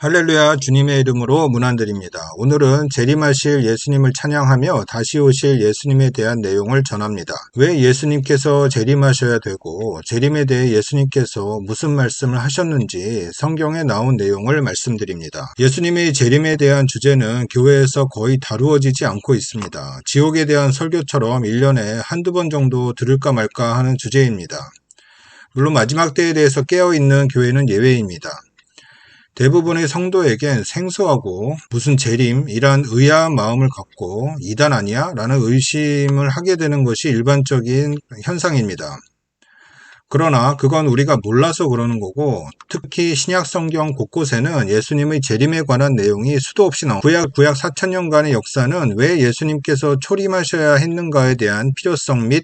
할렐루야, 주님의 이름으로 문안드립니다. 오늘은 재림하실 예수님을 찬양하며 다시 오실 예수님에 대한 내용을 전합니다. 왜 예수님께서 재림하셔야 되고 재림에 대해 예수님께서 무슨 말씀을 하셨는지 성경에 나온 내용을 말씀드립니다. 예수님의 재림에 대한 주제는 교회에서 거의 다루어지지 않고 있습니다. 지옥에 대한 설교처럼 1년에 한두 번 정도 들을까 말까 하는 주제입니다. 물론 마지막 때에 대해서 깨어있는 교회는 예외입니다. 대부분의 성도에겐 생소하고 무슨 재림이란 의아한 마음을 갖고 이단 아니야? 라는 의심을 하게 되는 것이 일반적인 현상입니다. 그러나 그건 우리가 몰라서 그러는 거고, 특히 신약 성경 곳곳에는 예수님의 재림에 관한 내용이 수도 없이 나옵니다. 구약 4,000년간의 역사는 왜 예수님께서 초림하셔야 했는가에 대한 필요성 및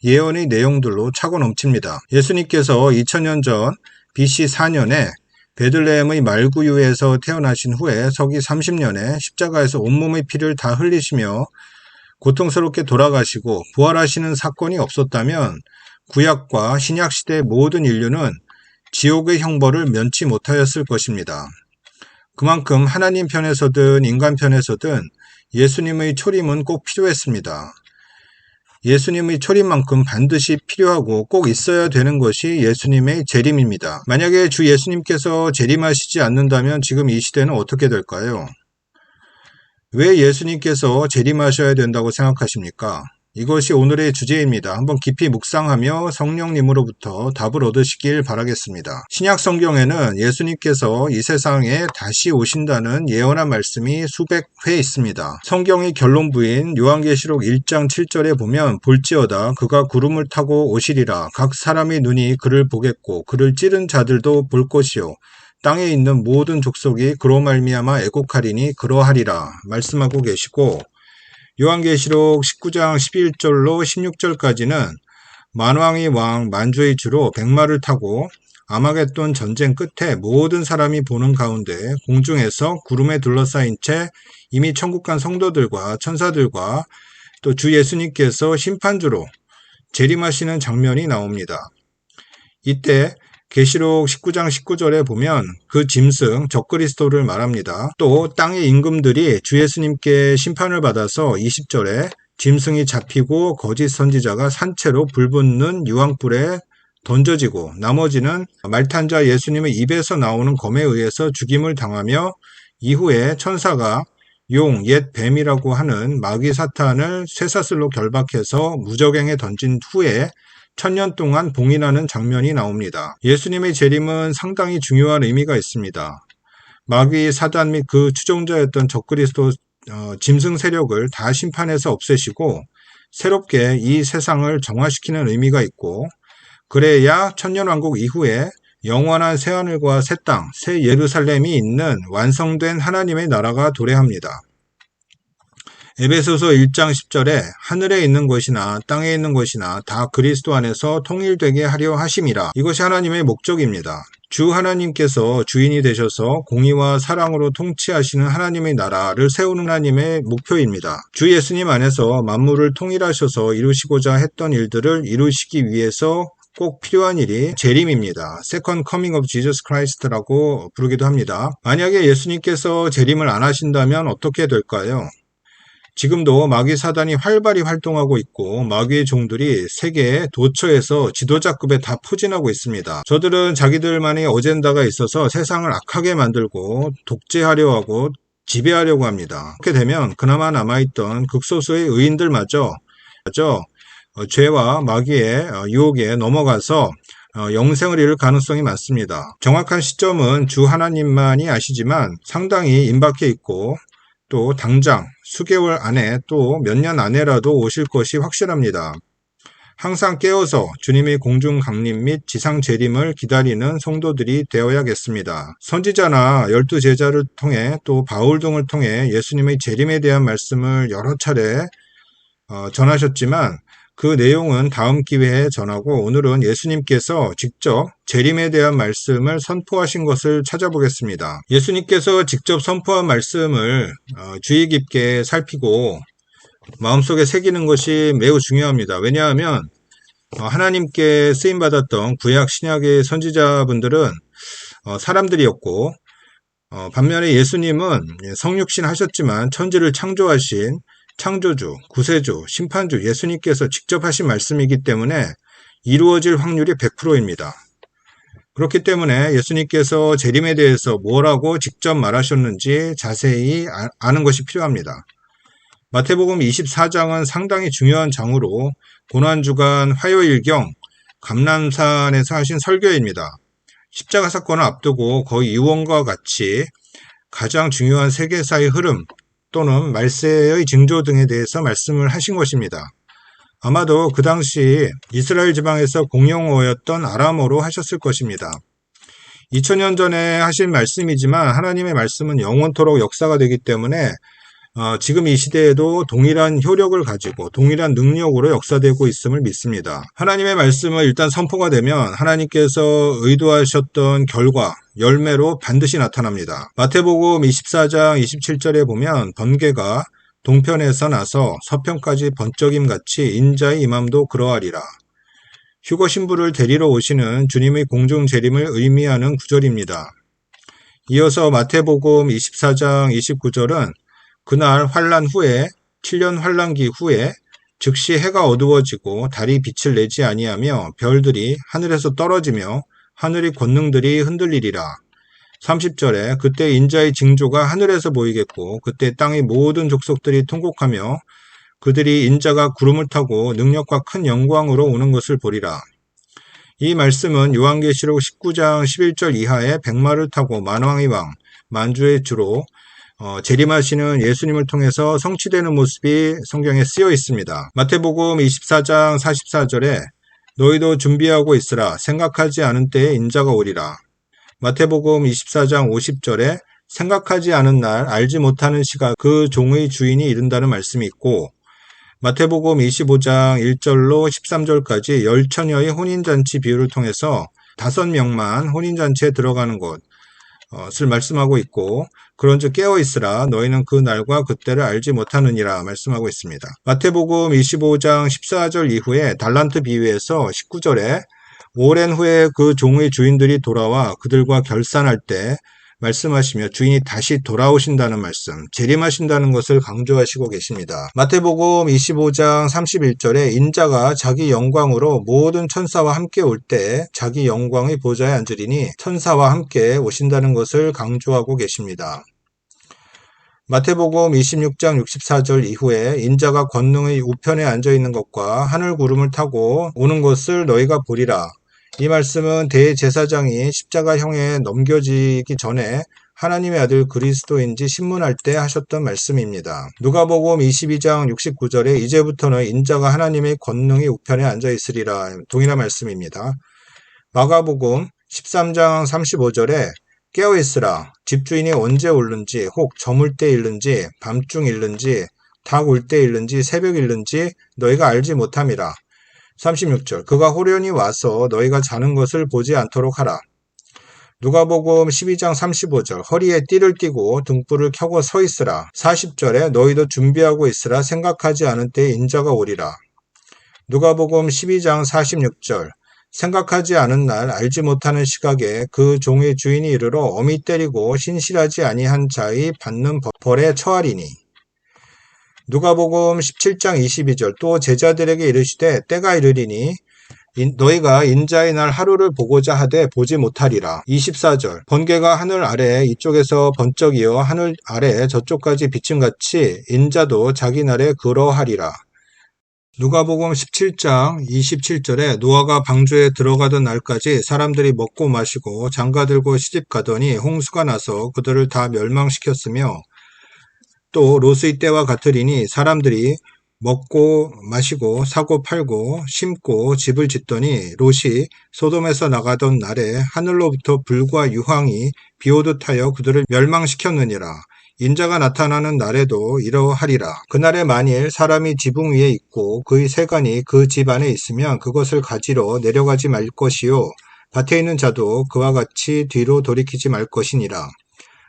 예언의 내용들로 차고 넘칩니다. 예수님께서 2000년 전 BC 4년에 베들레헴의 말구유에서 태어나신 후에 서기 30년에 십자가에서 온몸의 피를 다 흘리시며 고통스럽게 돌아가시고 부활하시는 사건이 없었다면 구약과 신약 시대의 모든 인류는 지옥의 형벌을 면치 못하였을 것입니다. 그만큼 하나님 편에서든 인간 편에서든 예수님의 초림은 꼭 필요했습니다. 예수님의 초림만큼 반드시 필요하고 꼭 있어야 되는 것이 예수님의 재림입니다. 만약에 주 예수님께서 재림하시지 않는다면 지금 이 시대는 어떻게 될까요? 왜 예수님께서 재림하셔야 된다고 생각하십니까? 이것이 오늘의 주제입니다. 한번 깊이 묵상하며 성령님으로부터 답을 얻으시길 바라겠습니다. 신약 성경에는 예수님께서 이 세상에 다시 오신다는 예언한 말씀이 수백 회 있습니다. 성경의 결론부인 요한계시록 1장 7절에 보면 볼지어다 그가 구름을 타고 오시리라 각 사람의 눈이 그를 보겠고 그를 찌른 자들도 볼 것이요 땅에 있는 모든 족속이 그로 말미암아 애곡하리니 그러하리라 말씀하고 계시고, 요한계시록 19장 11절로 16절까지는 만왕의 왕 만주의 주로 백마를 타고 아마겟돈 전쟁 끝에 모든 사람이 보는 가운데 공중에서 구름에 둘러싸인 채 이미 천국 간 성도들과 천사들과 또 주 예수님께서 심판주로 재림하시는 장면이 나옵니다. 이때 계시록 19장 19절에 보면 그 짐승 적그리스도를 말합니다. 또 땅의 임금들이 주 예수님께 심판을 받아서 20절에 짐승이 잡히고 거짓 선지자가 산채로 불붙는 유황불에 던져지고 나머지는 말탄 자 예수님의 입에서 나오는 검에 의해서 죽임을 당하며 이후에 천사가 용, 옛 뱀이라고 하는 마귀 사탄을 쇠사슬로 결박해서 무저갱에 던진 후에 1000년 동안 봉인하는 장면이 나옵니다. 예수님의 재림은 상당히 중요한 의미가 있습니다. 마귀 사단 및 그 추종자였던 적그리스도 짐승 세력을 다 심판해서 없애시고 새롭게 이 세상을 정화시키는 의미가 있고, 그래야 천년왕국 이후에 영원한 새하늘과 새 땅, 새 예루살렘이 있는 완성된 하나님의 나라가 도래합니다. 에베소서 1장 10절에 하늘에 있는 것이나 땅에 있는 것이나 다 그리스도 안에서 통일되게 하려 하심이라. 이것이 하나님의 목적입니다. 주 하나님께서 주인이 되셔서 공의와 사랑으로 통치하시는 하나님의 나라를 세우는 하나님의 목표입니다. 주 예수님 안에서 만물을 통일하셔서 이루시고자 했던 일들을 이루시기 위해서 꼭 필요한 일이 재림입니다. Second Coming of Jesus Christ라고 부르기도 합니다. 만약에 예수님께서 재림을 안 하신다면 어떻게 될까요? 지금도 마귀 사단이 활발히 활동하고 있고 마귀의 종들이 세계 도처에서 지도자급에 다 포진하고 있습니다. 저들은 자기들만의 어젠다가 있어서 세상을 악하게 만들고 독재하려 하고 지배하려고 합니다. 그렇게 되면 그나마 남아있던 극소수의 의인들마저 죄와 마귀의 유혹에 넘어가서 영생을 잃을 가능성이 많습니다. 정확한 시점은 주 하나님만이 아시지만 상당히 임박해 있고 또 당장 수개월 안에 또 몇 년 안에라도 오실 것이 확실합니다. 항상 깨어서 주님의 공중 강림 및 지상 재림을 기다리는 성도들이 되어야겠습니다. 선지자나 12제자를 통해 또 바울 등을 통해 예수님의 재림에 대한 말씀을 여러 차례 전하셨지만 그 내용은 다음 기회에 전하고, 오늘은 예수님께서 직접 재림에 대한 말씀을 선포하신 것을 찾아보겠습니다. 예수님께서 직접 선포한 말씀을 주의 깊게 살피고 마음속에 새기는 것이 매우 중요합니다. 왜냐하면 하나님께 쓰임받았던 구약 신약의 선지자분들은 사람들이었고 반면에 예수님은 성육신 하셨지만 천지를 창조하신 창조주, 구세주, 심판주 예수님께서 직접 하신 말씀이기 때문에 이루어질 확률이 100%입니다. 그렇기 때문에 예수님께서 재림에 대해서 뭐라고 직접 말하셨는지 자세히 아는 것이 필요합니다. 마태복음 24장은 상당히 중요한 장으로 고난주간 화요일경 감람산에서 하신 설교입니다. 십자가 사건을 앞두고 거의 이원과 같이 가장 중요한 세계사의 흐름 또는 말세의 징조 등에 대해서 말씀을 하신 것입니다. 아마도 그 당시 이스라엘 지방에서 공용어였던 아람어로 하셨을 것입니다. 2000년 전에 하신 말씀이지만 하나님의 말씀은 영원토록 역사가 되기 때문에 지금 이 시대에도 동일한 효력을 가지고 동일한 능력으로 역사되고 있음을 믿습니다. 하나님의 말씀은 일단 선포가 되면 하나님께서 의도하셨던 결과, 열매로 반드시 나타납니다. 마태복음 24장 27절에 보면 번개가 동편에서 나서 서편까지 번쩍임 같이 인자의 임함도 그러하리라. 휴거 신부를 데리러 오시는 주님의 공중 재림을 의미하는 구절입니다. 이어서 마태복음 24장 29절은 그날 환란 후에 7년 환란기 후에 즉시 해가 어두워지고 달이 빛을 내지 아니하며 별들이 하늘에서 떨어지며 하늘의 권능들이 흔들리리라. 30절에 그때 인자의 징조가 하늘에서 보이겠고 그때 땅의 모든 족속들이 통곡하며 그들이 인자가 구름을 타고 능력과 큰 영광으로 오는 것을 보리라. 이 말씀은 요한계시록 19장 11절 이하에 백마를 타고 만왕의 왕, 만주의 주로 재림하시는 예수님을 통해서 성취되는 모습이 성경에 쓰여 있습니다. 마태복음 24장 44절에 너희도 준비하고 있으라 생각하지 않은 때에 인자가 오리라. 마태복음 24장 50절에 생각하지 않은 날 알지 못하는 시각 그 종의 주인이 이른다는 말씀이 있고 마태복음 25장 1절로 13절까지 10처녀의 혼인잔치 비유를 통해서 5명만 혼인잔치에 들어가는 것을 말씀하고 있고 그런즉 깨어있으라 너희는 그 날과 그때를 알지 못하느니라 말씀하고 있습니다. 마태복음 25장 14절 이후에 달란트 비유에서 19절에 오랜 후에 그 종의 주인들이 돌아와 그들과 결산할 때 말씀하시며 주인이 다시 돌아오신다는 말씀, 재림하신다는 것을 강조하시고 계십니다. 마태복음 25장 31절에 인자가 자기 영광으로 모든 천사와 함께 올 때 자기 영광의 보좌에 앉으리니 천사와 함께 오신다는 것을 강조하고 계십니다. 마태복음 26장 64절 이후에 인자가 권능의 우편에 앉아있는 것과 하늘 구름을 타고 오는 것을 너희가 보리라. 이 말씀은 대제사장이 십자가형에 넘겨지기 전에 하나님의 아들 그리스도인지 신문할 때 하셨던 말씀입니다. 누가복음 22장 69절에 이제부터는 인자가 하나님의 권능의 우편에 앉아있으리라 동일한 말씀입니다. 마가복음 13장 35절에 깨어있으라 집주인이 언제 올는지 혹 저물 때 일는지 밤중 일는지 닭 울 때 일는지 새벽 일는지 너희가 알지 못함이라. 36절 그가 호련히 와서 너희가 자는 것을 보지 않도록 하라. 누가복음 12장 35절 허리에 띠를 띠고 등불을 켜고 서 있으라. 40절에 너희도 준비하고 있으라 생각하지 않은 때에 인자가 오리라. 누가복음 12장 46절 생각하지 않은 날 알지 못하는 시각에 그 종의 주인이 이르러 어미 때리고 신실하지 아니한 자의 받는 벌에 처하리니. 누가복음 17장 22절 또 제자들에게 이르시되 때가 이르리니 너희가 인자의 날 하루를 보고자 하되 보지 못하리라. 24절 번개가 하늘 아래 이쪽에서 번쩍이어 하늘 아래 저쪽까지 비침같이 인자도 자기 날에 그러하리라. 누가복음 17장 27절에 노아가 방주에 들어가던 날까지 사람들이 먹고 마시고 장가들고 시집가더니 홍수가 나서 그들을 다 멸망시켰으며 또 롯의 때와 같으리니 사람들이 먹고 마시고 사고 팔고 심고 집을 짓더니 롯이 소돔에서 나가던 날에 하늘로부터 불과 유황이 비오듯 하여 그들을 멸망시켰느니라. 인자가 나타나는 날에도 이러하리라. 그날에 만일 사람이 지붕 위에 있고 그의 세간이 그 집 안에 있으면 그것을 가지러 내려가지 말 것이요 밭에 있는 자도 그와 같이 뒤로 돌이키지 말 것이니라.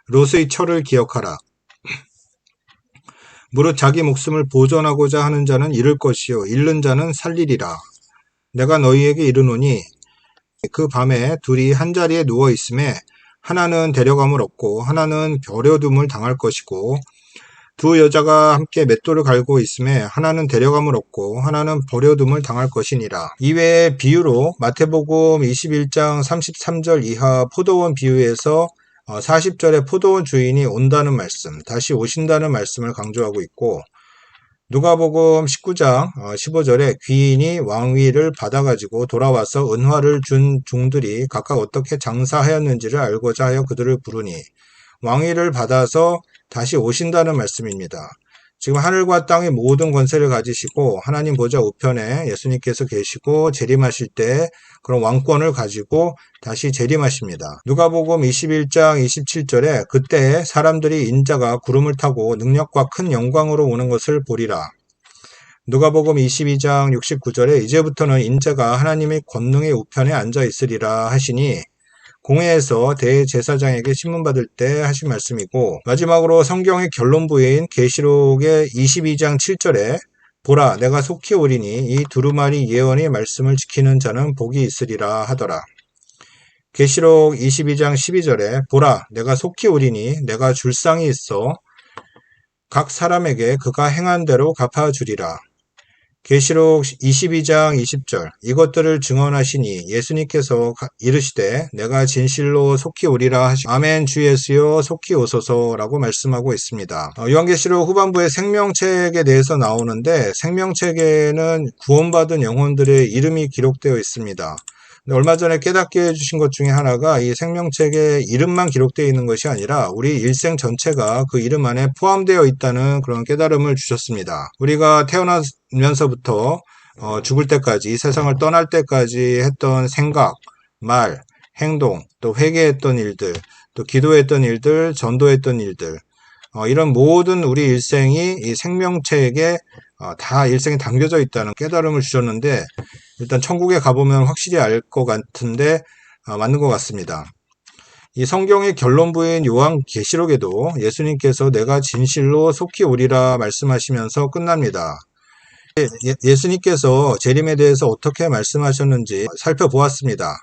롯의 철을 기억하라. 무릇 자기 목숨을 보존하고자 하는 자는 잃을 것이요 잃는 자는 살리리라. 내가 너희에게 이르노니 그 밤에 둘이 한자리에 누워 있음에 하나는 데려감을 얻고 하나는 버려둠을 당할 것이고 두 여자가 함께 맷돌을 갈고 있음에 하나는 데려감을 얻고 하나는 버려둠을 당할 것이니라. 이외의 비유로 마태복음 21장 33절 이하 포도원 비유에서 40절에 포도원 주인이 온다는 말씀, 다시 오신다는 말씀을 강조하고 있고, 누가복음 19장 15절에 귀인이 왕위를 받아가지고 돌아와서 은화를 준 종들이 각각 어떻게 장사하였는지를 알고자 하여 그들을 부르니 왕위를 받아서 다시 오신다는 말씀입니다. 지금 하늘과 땅의 모든 권세를 가지시고 하나님 보좌 우편에 예수님께서 계시고 재림하실 때 그런 왕권을 가지고 다시 재림하십니다. 누가복음 21장 27절에 그때 사람들이 인자가 구름을 타고 능력과 큰 영광으로 오는 것을 보리라. 누가복음 22장 69절에 이제부터는 인자가 하나님의 권능의 우편에 앉아 있으리라 하시니 공회에서 대제사장에게 신문받을 때 하신 말씀이고, 마지막으로 성경의 결론부인 계시록의 22장 7절에 보라 내가 속히 오리니 이 두루마리 예언의 말씀을 지키는 자는 복이 있으리라 하더라. 계시록 22장 12절에 보라 내가 속히 오리니 내가 줄 상이 있어 각 사람에게 그가 행한 대로 갚아주리라. 계시록 22장 20절 이것들을 증언하시니 예수님께서 이르시되 내가 진실로 속히 오리라 하시 아멘 주 예수여 속히 오소서라고 말씀하고 있습니다. 요한계시록 후반부에 생명책에 대해서 나오는데 생명책에는 구원받은 영혼들의 이름이 기록되어 있습니다. 얼마 전에 깨닫게 해주신 것 중에 하나가 이 생명책에 이름만 기록되어 있는 것이 아니라 우리 일생 전체가 그 이름 안에 포함되어 있다는 그런 깨달음을 주셨습니다. 우리가 태어나면서부터 죽을 때까지 이 세상을 떠날 때까지 했던 생각, 말, 행동, 또 회개했던 일들, 또 기도했던 일들, 전도했던 일들 이런 모든 우리 일생이 이 생명책에 다 일생에 담겨져 있다는 깨달음을 주셨는데 일단 천국에 가보면 확실히 알 것 같은데 맞는 것 같습니다. 이 성경의 결론부인 요한계시록에도 예수님께서 내가 진실로 속히 오리라 말씀하시면서 끝납니다. 예수님께서 재림에 대해서 어떻게 말씀하셨는지 살펴보았습니다.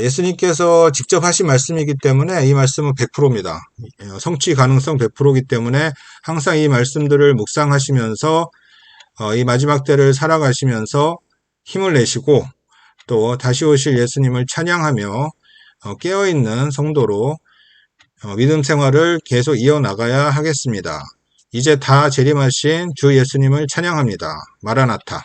예수님께서 직접 하신 말씀이기 때문에 이 말씀은 100%입니다. 성취 가능성 100%이기 때문에 항상 이 말씀들을 묵상하시면서 이 마지막 때를 살아가시면서 힘을 내시고 또 다시 오실 예수님을 찬양하며 깨어있는 성도로 믿음 생활을 계속 이어나가야 하겠습니다. 이제 다 재림하신 주 예수님을 찬양합니다. 마라나타.